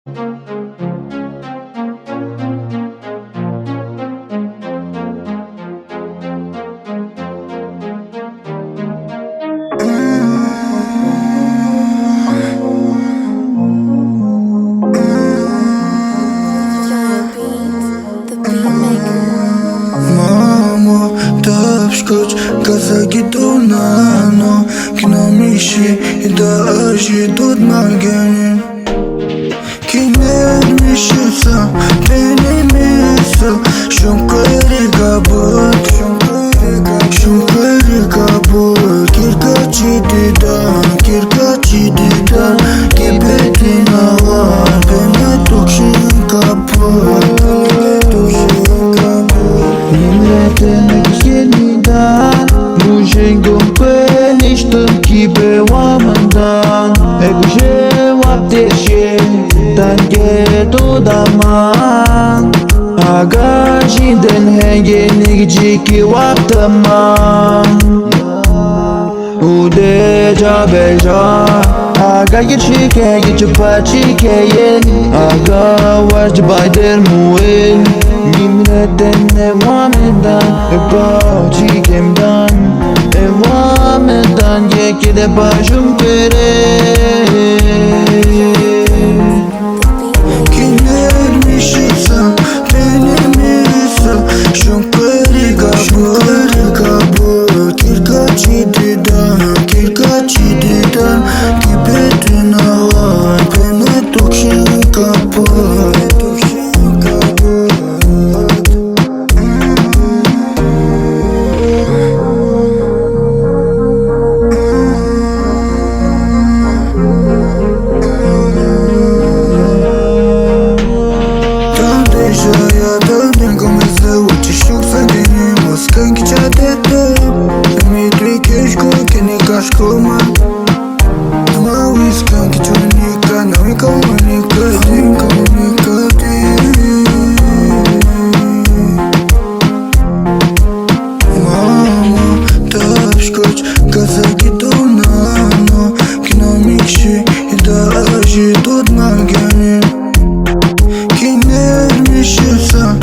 Mamo, da shkoq kazaki donano Kina mishi I da aji do t'margani Kiner mishi sa, beni misa Shumë kërri gabut Shumë kërri gabut Kirka qiti dan Ki beti na var Beni tukshin kaput Nimretene yeniden Mujengum peniştim ki bevamandan Ek cevap deşe Tange dodaman Aga jinden hengenik ciki vaktaman Udeja beja Aga geçike geçip paçikeyen Aga vajj bayder muel Nimreten evamedan Eba çikemdan Evamedan Yekide başım kere Kiner mishi sa, beni misa Shumë kërri gabut Kirka qiti dan Ki beti na var Beni tukshin kaput Dövdün komeze uçuşuk sadini Moskan ki çadette Dimitri keşko keni kaşkoma Ama uiskan ki çonika Nami komunika Dim komunika Mamo, da shkoq kazaki donano Kina mishi I da aji do t'margani Kiner mishi sa